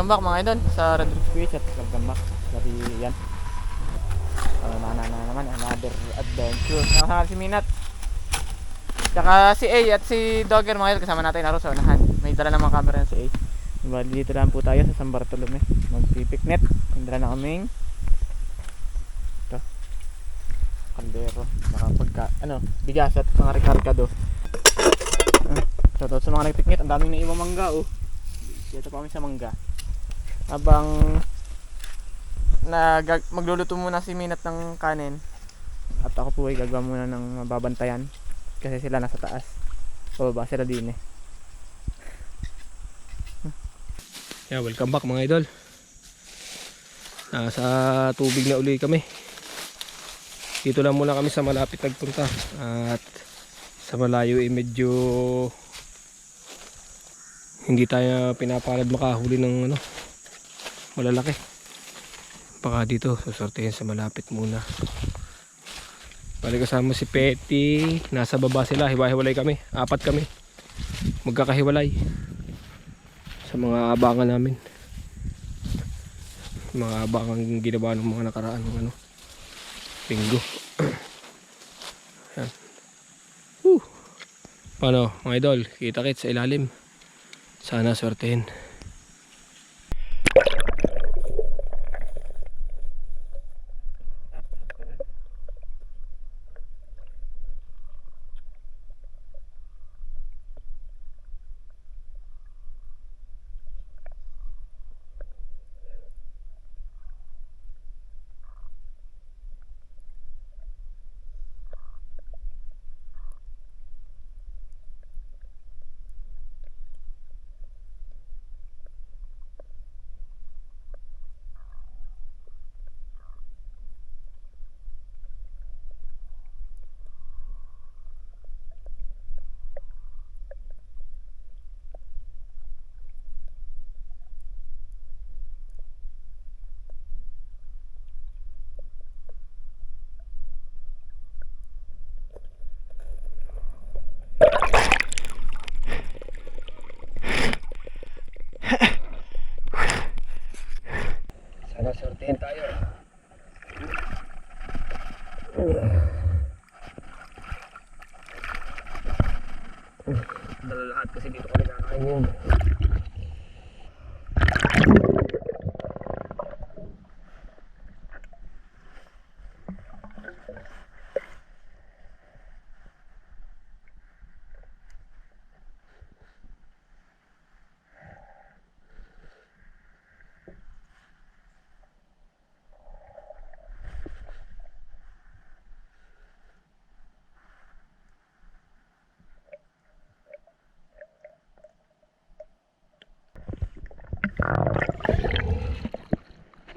Welcome back mga idol sa Red Rich Beach at welcome back. Dari yan. Na naman another adventure. Nakasama si Minat. Tsaka si A at si Dogger mga idol kasama natin laro sa unahan. May dala namang camera si A. Bali dito lang po tayo sa San Bartolome. Magpipiknet. May dala na kaming ito. Kaldero. Nakapagka bigas at mga rekargado. Shoutout sa mga nagpiknet. Ang daming naiwang mangga oh. Dito pa kami sa mangga. Habang magluluto muna si Minat ng kanin at ako po ay gagawa muna ng mababantayan kasi sila nasa taas. Pababa sila din eh. Yeah, welcome back mga idol. Nasa tubig na uli kami. Dito lang muna kami sa malapit nagpunta at sa malayo ay medyo hindi tayo pinapalad makahuli ng malalaki. Baka dito susortehin sa malapit muna. Balik kasama si Petty. Nasa baba sila, hiwa-hiwalay kami. 4 kami magkakahiwalay sa mga abangan namin. Mga abangan ginawa ng mga nakaraan ng linggo. Yan. Paano mga idol, kita-kits sa ilalim. Sana swertehin. Sana sortehin tayo. Dala lahat kasi dito kami kakain yun.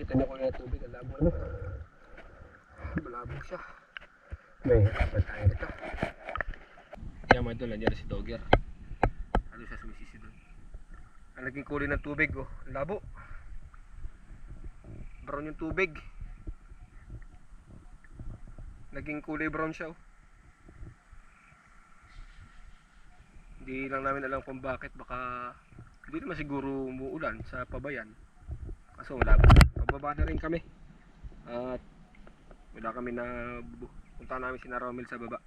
Kita niyo ko yung tubig, ang labo malabo siya. May kapal tayo dito. Yan mga idol, nandiyan si Dogger. Ano siya sumisisi doon. Ang naging kulay ng tubig oh, ang labo. Brown yung tubig. Naging kulay brown siya oh. Hindi lang namin alam kung bakit, baka hindi naman siguro umuulan sa pabayan. Kaso malabo. Pababa na rin kami. At wala kami na punta namin si Romel sa baba.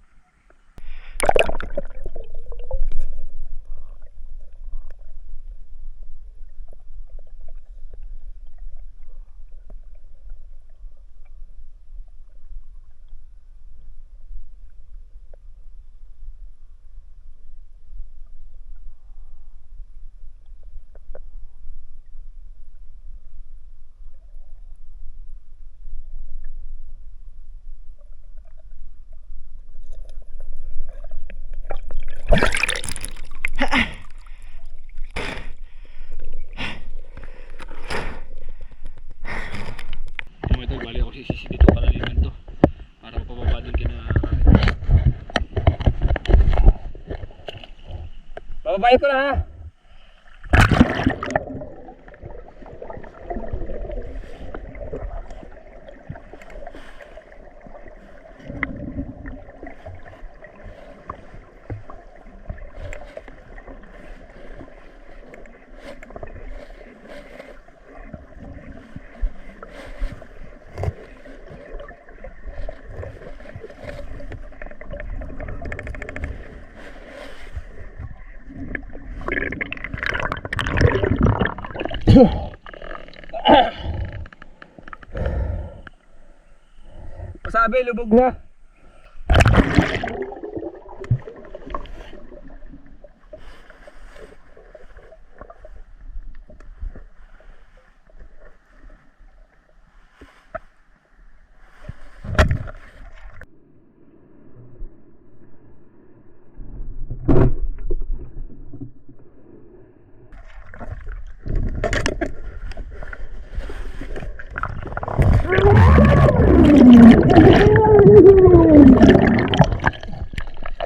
Sisisi dito para liman to para mapababa din kina bababayin ko na ha. Masabi, lubog na.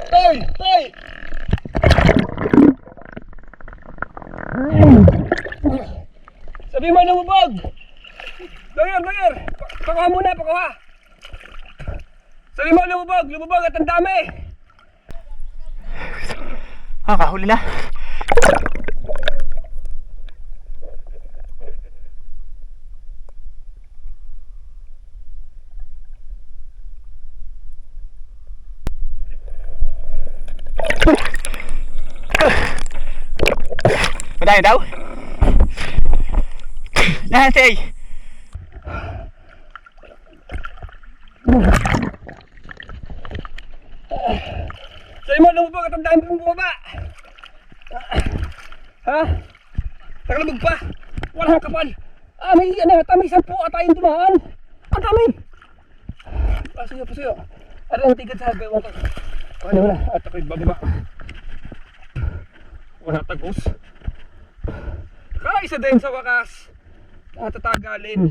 Tay! Tay! Sabi mo lumubog! Doger! Pakuha muna, pakuha! Sabi mo lumubog at ang dami! Kahuli na. Madami daw? Nansay! Sabi mo lumubog at ang dami mong bumaba! Ha? Nakalubog pa! Walang kapal! May 10 atayong dumaan! Ang dami! Pasuyo! Ano ang tigad sa hagawang ko? Ano na? At ako'y bababa. Wala tagos. Kaisa din sa wakas. Natatagalin.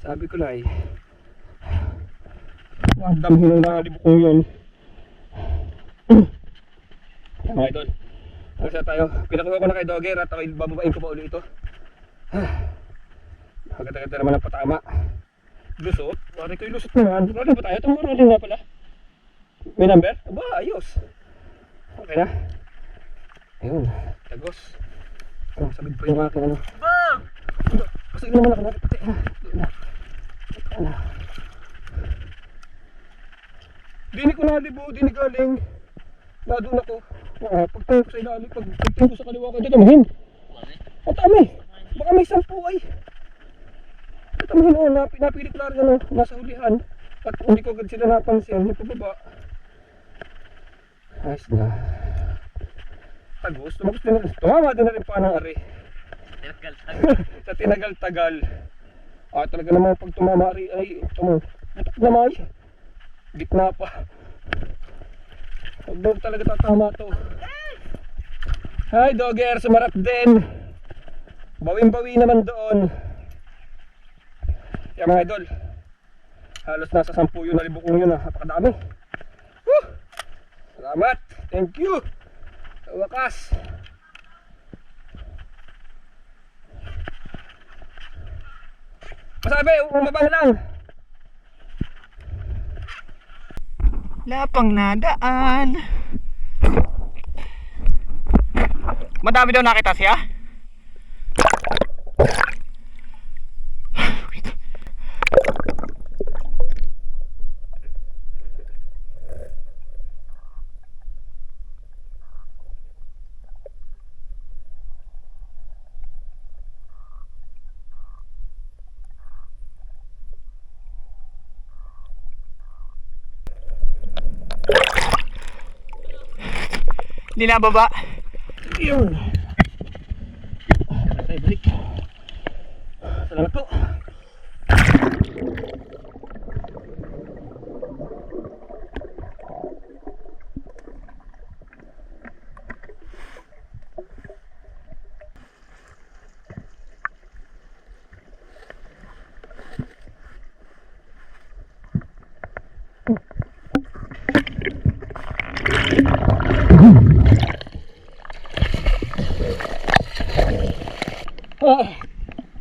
Sabi ko na eh. Ang damhin ng nakalibok kong yun. Mga idol. Kasi tayo. Pinakuha ko na kay Dogger at ako'y bababain ko pa ulit ito. Agad-agad naman ang patama. Lusot? Mari ko yung lusot naman. Rolling ba tayo? Itong rolling na pala. May number? Aba, ayos. Okay na. Ayun, tagos. Oh, sabid pa yung aking ano. Bang! Pasig naman ako natin pati. Doon na. Dini ko nalibo, dini galing. Nadun ako. Pagtayo ko sa ilalim, pagtayo ko sa kaliwa ko, dadamahin. At ami, baka may 10 ay. Dadamahin o, napili ko lang ano, nasa hulihan. At hindi ko agad sila napansin, nagpababa. Ayos na. Tagos, tumama din na rin pa ng ari. Sa tinagal-tagal. Talaga naman pag tumama ari ay butak na may. Gitna pa. Pag talaga tatama to. Hi Dogger, sumarap din. Bawing-bawi naman doon. Kaya mga idol, halos nasa 10 yun, nalibukong yun napakadami. Woo! Salamat, thank you. Sa wakas. Masabi, umabang lang. Lapang nadaan. Madami daw nakita siya? Hindi na baba. Yun. Tayo balik. Salamat po.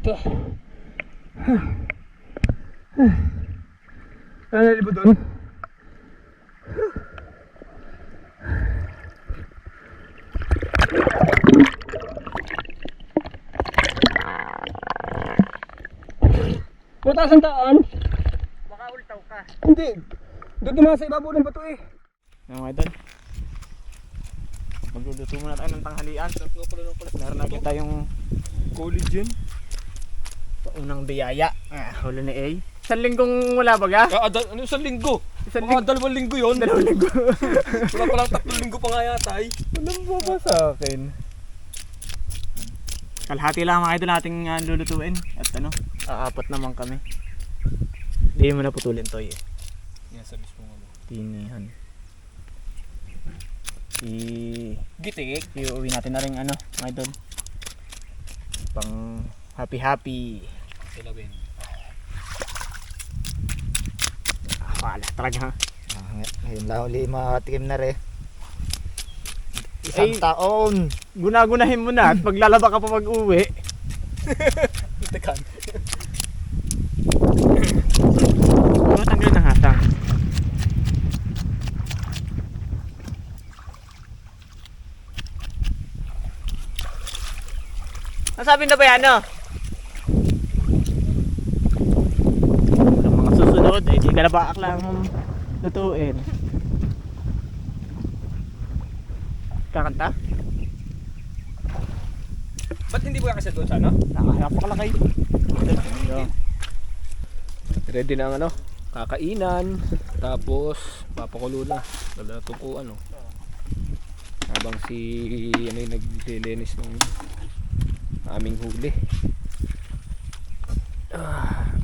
Ito. Ano nalibo doon? Mataas ang daan? Baka ultaw ka. Hindi. Doon naman sa ibabaw ng bato eh. Mga idol, Magluluto muna tayo ng tanghalian. Meron na kita yung Collagen. unang biyaya. Huli ni A. Isang linggong wala baga? Ano isang linggo? Isang Mga 2 linggo yun. 2 linggo. Wala palang 3 linggo pa nga yata eh. Walang baba sa akin. Kalahati lang mga idol nating lulutuin. At aapat naman kami. Hindi mo na putulin to eh. Yan sa mismo ano. Tinihan. Gitik. Iuwi natin na rin mga idol. Pang happy. Kilawin. Wala talaga. Ngayon lang uli makatikim na rin. Ay, Isang taon. Gunagunahin mo na at maglalaba ka pa pag-uwi. Tekan. Tanggal ng hatang. Nasabi na ba yan Ang mga susunod ay di ka na ba aklang lutuin. Kakanta? Ba't hindi po kasi doon sa ano? Nakakalakay. Ready na ang kakainan. Tapos papakulo na. Lalato ko habang si yung naglilinis ng aming huli.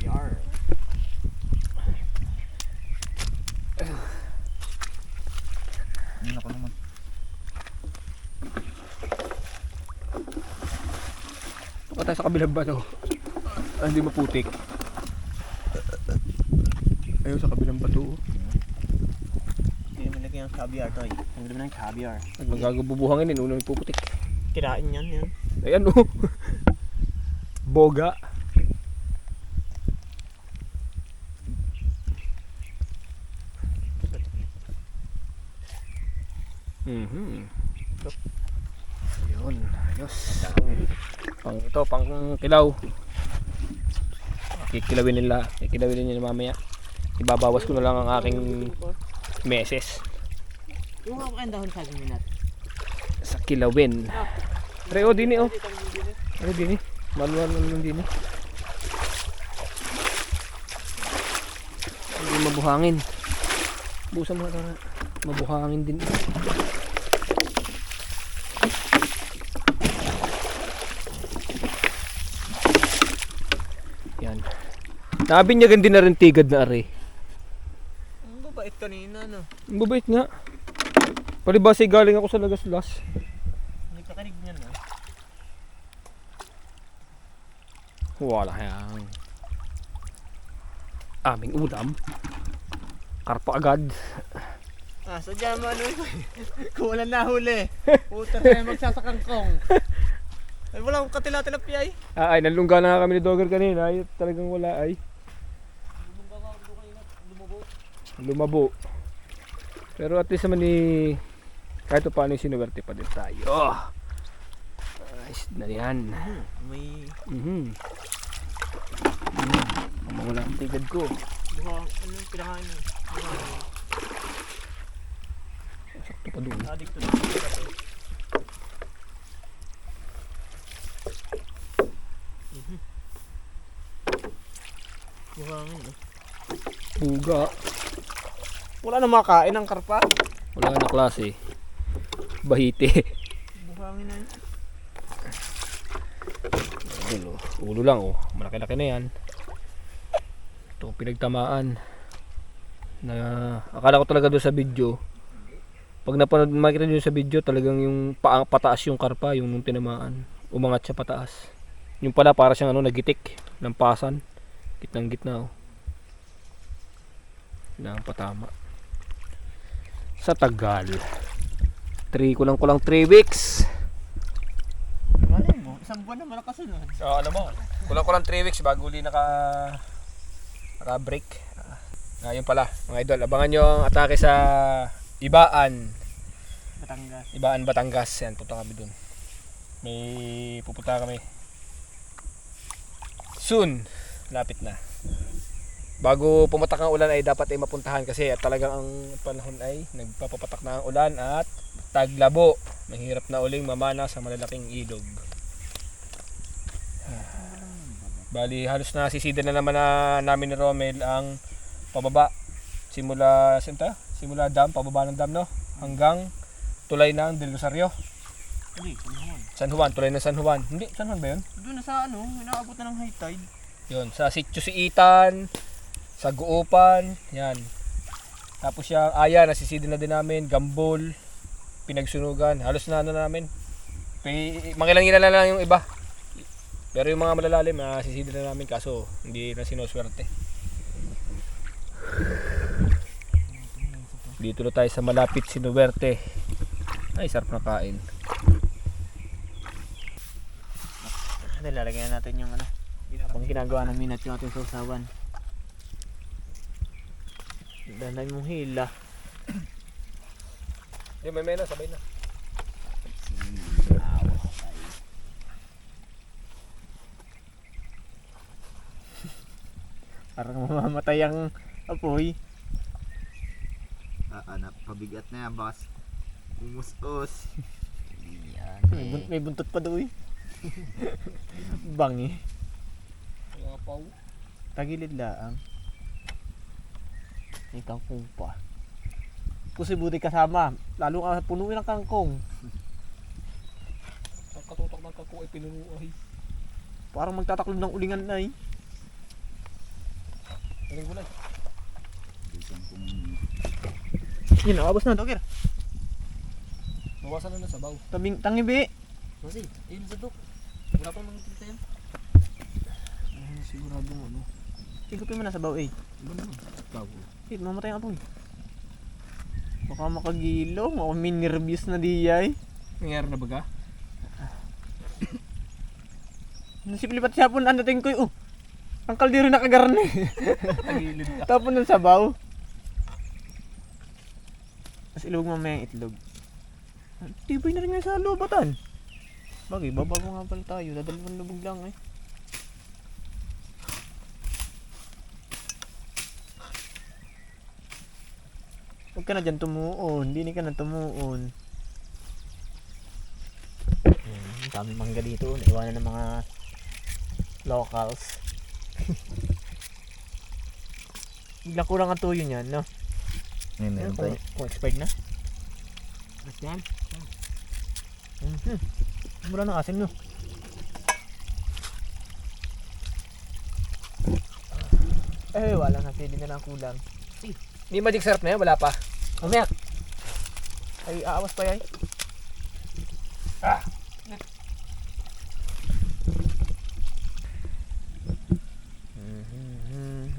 Yar. Ako naman. Tuka tayo sa kabilang bato. Hindi maputik. Ayun sa kabilang bato. Hindi mo lagyan ng caviar to eh. Hindi mo ng caviar. At magagabubuhangin din. Unang puputik. Kirain yan. Ayan Boga. Ayun, ayos. Pang kilaw. Kikilawin nila mamaya. Ibabawas ko na lang ang aking meses Yung mga kain dahon sa minat. sa kilawin. Reo dini Reo dini. Manual naman dini. Hindi mabuhangin. Busa mga tara. Mabuhangin din. Yan. Nabinyagan din na rin tigad na are. Ang babait kanina Ang babait nga. Palibasa galing ako sa Lagaslas. Hindi ka kanig niyan Wala yang aming ulam. Karpa agad. Sadya mo kung wala nahuli. Puta tayo magsasakangkong. Ay wala akong katila-tilapia eh. Ay, nalungga na nga kami ni Dogger kanina. Ay, talagang wala ay. Lumabo. Pero at least naman kahit paano sinuwerte pa din tayo. Ayos na yan. May Mawala ang tigad ko. buhang pinakain mo. Sakto pa doon. Adik to. Buhangin Buga. Wala na makain ng karpa. Wala na klase. Bahite. Buhangin na yun. Ulo lang malaki-laki na yan. Ito pinagtamaan na akala ko talaga doon sa video, pag napanood makita nyo sa video, talagang yung pataas yung karpa, yung nung tinamaan umangat siya pataas. Yung pala para siyang nagitik ng pasan, gitnang gitna ng patama sa tagal. 3 kulang 3 weeks. Malay mo, isang buwan na malakasunod. So ano mo, kulang 3 weeks bago uli naka-break. Ngayon pala mga idol, abangan nyo ang atake sa Ibaan Batangas. Yan, punta kami dun. May pupunta kami soon, lapit na. Bago pumatak ang ulan ay dapat ay mapuntahan kasi at talagang ang panahon ay nagpapapatak na ang ulan at taglabo. Mahirap na uling mamana sa malalaking ilog. Bali, halos na sisida na naman namin ni Romel ang pababa. Simula dam, pababa ng dam, no? Hanggang tulay ng Del Rosario. Hindi, San Juan, tulay ng San Juan. Hindi, San Juan ba yun? doon na sa inaabot na ng high tide. Yun, sa Sitio Siitan, sa Guupan, yan. Tapos yung Aya, nasisida na din namin, Gambol, Pinagsunugan, halos na namin. Mangilang-ilan na lang yung iba. Pero yung mga malalalim, nasisida na namin kaso hindi na sinuswerte. Dito na tayo sa malapit Sinuwerte. Ay, sarap na kain. Lalagyan natin yung habang ginagawa ng minat yung ating sausawan. Dandan mong hila. Hindi, may na, sabay na. Parang mamamatay ang apoy. Anak, pabigat na yan, boss. Umus-us. Yan May buntot pa daw eh. Bangi. Mga paw. Tagilid laang. May kangkong pa. Kasi buti kasama. Lalo ka punuin ng kangkong. Ang katutok ng kako ay pinunuahi. Parang magtataklob ng ulingan na eh. Galing gulay. Yun, nakabos na, Dogger. Bawasan na ng sabaw. Tangibi. Kasi, ayun sa dok. Wala pang mga tinta yan. Sigurado mo, Higupin mo na sa baw eh. Iba naman. Bago. Mamatay ang apoy. Baka makagilo. Baka may nervyos na diyay. Nangyari na baga? Nasipilipat siya po ang dating ko. Ang kaldero nakagarne. Tagilid ka. Tapon ng sabaw. Tapos ilog mamaya yung itlog. Tibay na rin nga sa lubatan. Bagay, babago nga pala tayo. Dadalawang lubog lang eh. Huwag ka na dyan tumuon. Hindi ka na tumuon. Dami mangga dito. Naiwanan ng mga locals. Biglang kurang ang tuyo niyan, no? Meron pa Kung expired na. Mas yan. Mura ng asin, no? Wala na. Pili na lang kulang. Hindi magic syrup na yan, wala pa. Mamaya! Ay, aawas pa yay.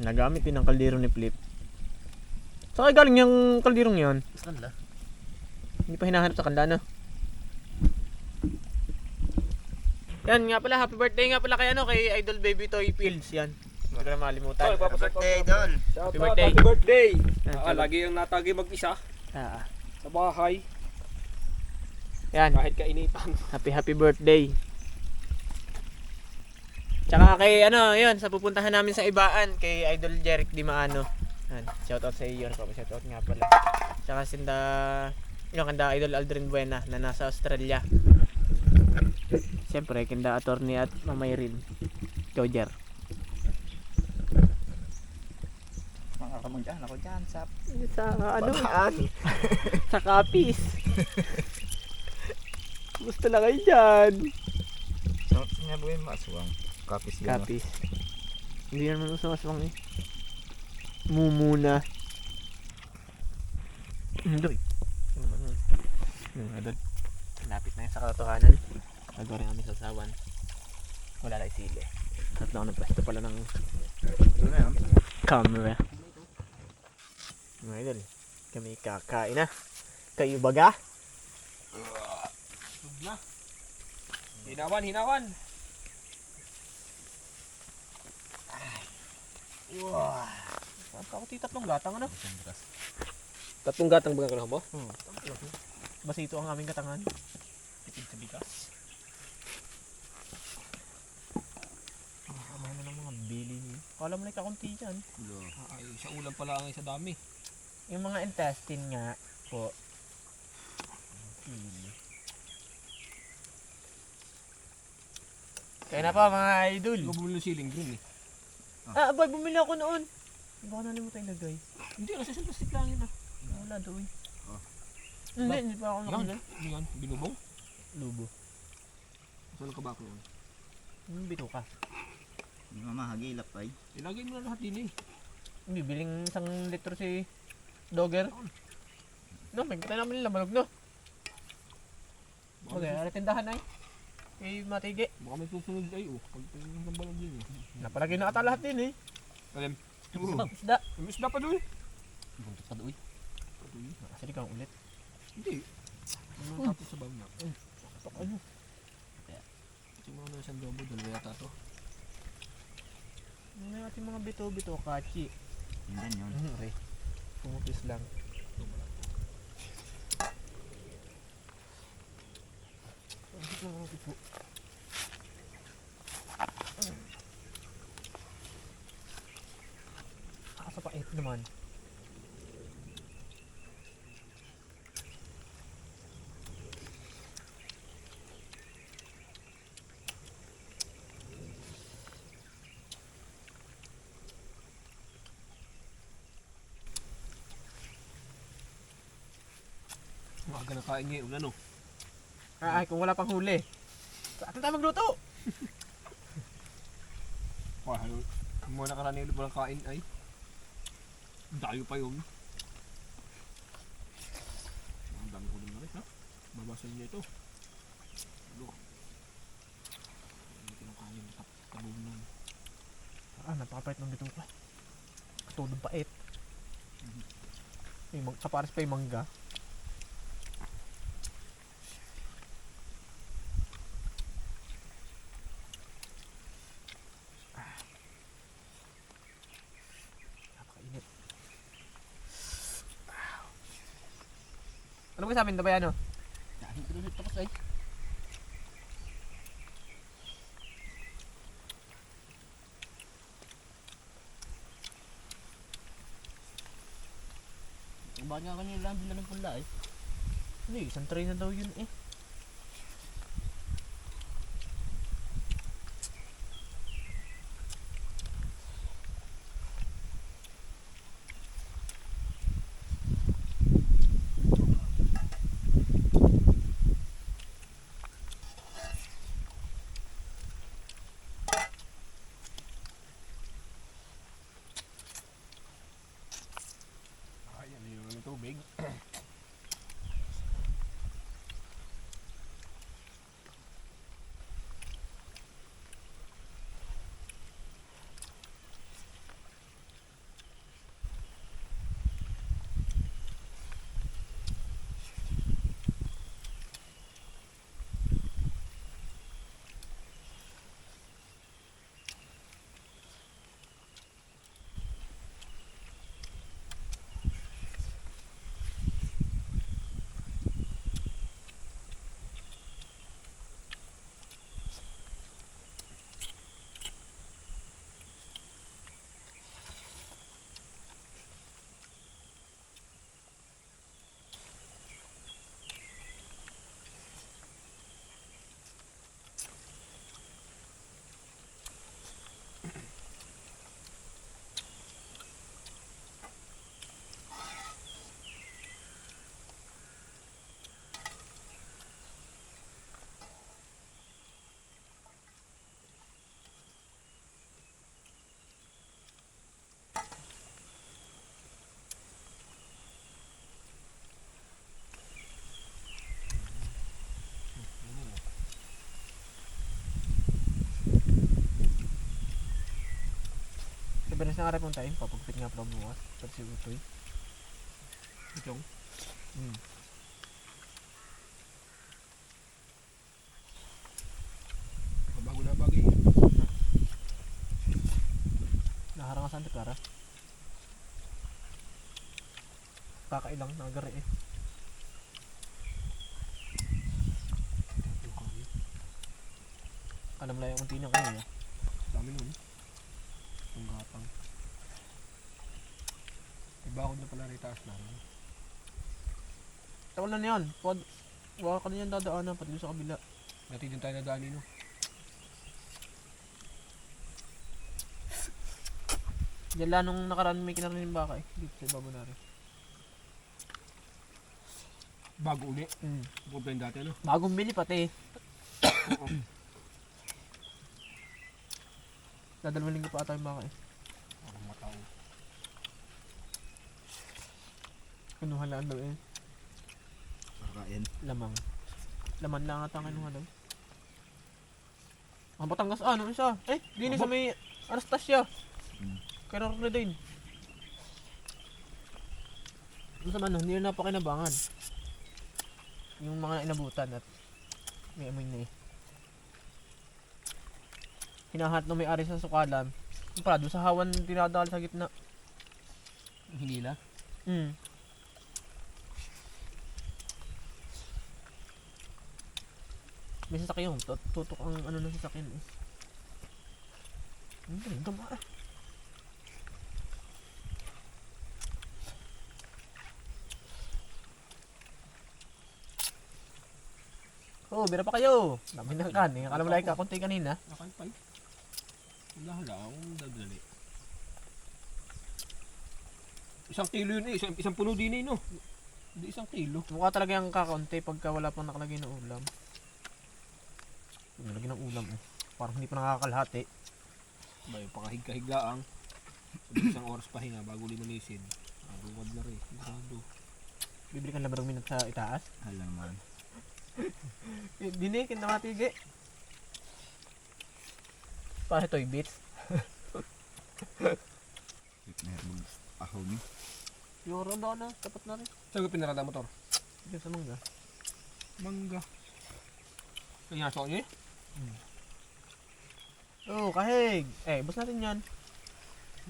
Nagamit din ang kaldero ni Flip. Saan kayo galing yung kalderong yon? Mas kanila. Hindi pa hinahanap sa kanda, no? Yan nga pala, happy birthday nga pala kay Idol Baby Toy Fields yan. Huwag na makalimutan. birthday, Idol. Happy birthday. Happy birthday! Yan, Lagi yung natagi mag-isa Ah, sa bahay yan, kahit kainitan. happy birthday. Tsaka kay yun, sa pupuntahan namin sa Ibaan, kay Idol Jeric Di Maano. Yan, shoutout sa iyo, shoutout nga pala. Tsaka yung kanda Idol Aldrin Buena na nasa Australia. Siyempre, kanda attorney at mamay rin. Ikaw, Jer. Mga kamang dyan, ako dyan sa Sa sa kapis. Gusto lang kayo dyan. So, sinabi mo aswang. Kapis yun. Kapis. Hindi naman usang-aswang eh. Mumuna. Doy. Ano ba nun? Adol. Lapit na yun sa katotohanan. Nagawa rin kami sa sawan. Wala lang sili. At na ako nagpwesto pala ng Ito na yun. camera. Mga idol, kami kakain na. Kayo baga? Hinawan! Wow. Ako tatlong gatang ano? Tatlong gatang baga ka mo? Basito ang aming katangan. Tipid sa bigas. Ano na ng mga bili. Kala mo na kakunti dyan. Ay, sa ulam pala ang isa dami. Yung mga intestine nga po, Kaya na pa mga idol. Ikaw bumili ng ceiling green eh. Ah, abay, bumili ako noon. Baka nalimutan ilagay. Hindi, nasa isang plastic lang yun ah. Wala doon. Oh. Hindi pa ako Yan, nakabili. ano yan? Binubong? Lubo. Saan ka ba ako yun? Bito ka. Hindi mamahagilap ay. Ilagay mo na lahat din eh. Bibiling 1 litro si Dogger. No, may kita naman nila malog no. Baka Okay, ari tindahan ay. Kay Matigi. Baka may susunod ay oh. Pagtingin ng balag din eh. Napalagay na ata lahat din eh. Alam. Isda. May isda pa doon eh. Buntot pa doon. Nakasali kang ulit. Hindi. Ano tapos sa bawang na? Tok ano. Kasi mga nasa lobo, dalawa yata to. Ano yung ating mga bito-bito, kachi. Tingnan yun. Re. Pumupis lang. Ang mga bito. Sa pait naman. Maaga na kain ngayon, ano? Ay, kung wala pang huli. Saan tayo magluto? Wah, muna ka na nilo walang kain ay. Dayo pa yun. Ang dami ko na rin ha. Babasan niya ito. Ano? Hindi ko lang kain. Tabong nun. Napakapait ng bito ka. Katulong pait. Kapares pa yung mangga. Napakainit. Ano ba sa amin? Ito ba yan o? Dahil ko doon tapos ay. Bakit nga kanila lang bila ng pula eh. Hindi, isang tray na daw yun eh. Ay, ano yung tubig? Beres na karap ng time, papagpit nga pala bukas. Pero si Utoy. Itong. Bago na bagay. Naharang ka saan Clara? Kakailang, nagari eh. Alam lang yung unti niya kanina. Dami nun. Itong gatang. Ibakod na pala rin taas na rin. Tawal na yun. Wala ka na yan dadaanan, pati doon sa kabila. Dati din tayo nadaanin, no? Yan lang nung nakaraan may kinarinig ng baka eh. Dito sa ibabaw na rin. Bago uli. Mm. Bukod pa yung dati, ano? Bagong bili pati. Dadalawang linggo pa ata yung baka eh. Ako matao. Kinuha lang daw eh. Kakain. Lamang. Laman lang ata ang kinuha daw. Ang Batangas ano isa? Eh, dini sa may Anastasia. Kaya na din. Ano sa man, hindi na napakinabangan. Yung mga inabutan at may amoy na eh. Hinahat na may ari sa sukalan. Yung pala, doon sa hawan dinadali sa gitna. Hinila. Hmm. May sasakyan. Tutok ang ano ng sasakyan eh. Ang dama eh. Oh, bira pa kayo. Dami ng kanin. Akala mo lang kakunti kanina. Nakalpay. Wala akong dadali. 1 kilo yun eh. Isang puno din eh, no? Hindi 1 kilo. Mukha talaga yung kakaunti pagka wala pang nakalagay ng ulam. Nalagay ng ulam eh. Parang hindi pa nakakalahati. Bay, pakahig-kahigaang. 1 oras pahinga bago limanisin. Aduwad na rin. Sigurado. Bibili ka na ba minute sa itaas? Hala naman. Dini, kinamatige. Para toy bits. Meron ahaw ni. Yoro daw na, tapat na rin. Saan ko pinarada motor? Diyan sa mangga. Mangga. Kaya nasa niya eh? Oh, kahig. Eh, bus natin yan.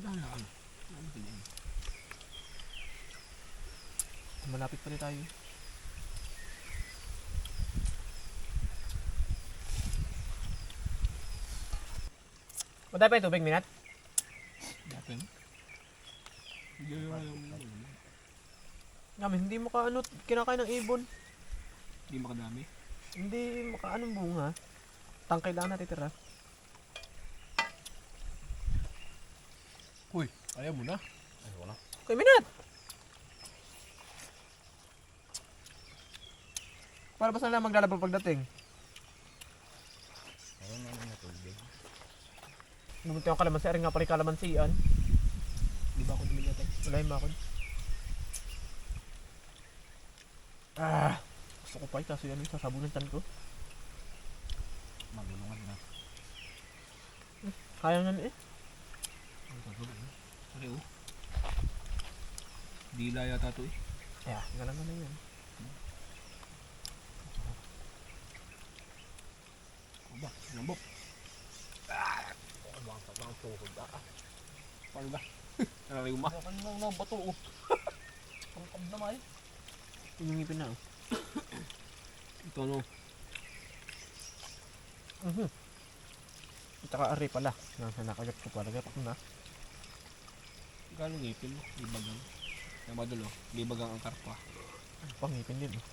Wala ano. Malapit pa rin tayo. Matay pa yung tubig, Minat? Dati. Hindi yung... Namin, hindi mo ka ano, kinakain ng ibon. Hindi makadami. Hindi maka anong bunga. Tangkay lang natitira. Uy, ayaw mo na. Ay, wala. Okay, Minat! Para basta na lang maglalaba pagdating. Ayun na naman tubig. Gumunti ang kalamansi, aring nga pala yung kalamansian. Di ba ako tumili natin? Wala yung makod. Ah! Gusto ko pa kaso yan yung sasabunan tan ko. Magulungan na. Kaya nga eh. Pare oh. Dila yata to eh. Kaya, nga lang na yan. Aba, lambok. Ang bangsa ng tuhod ah. Paano ba? Narariw ma. Ano kan lang bato oh. Pangkab na may. Yun yung ngipin na oh. Ito no. At saka ari pala. Nasa nakagat ko pala. Gapak na. Gano'ng ngipin mo? Libagang. Kaya madulo, libagang ang karpa. Pang ngipin din oh.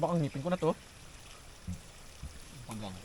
Baka ngipin ko na to. Pagang.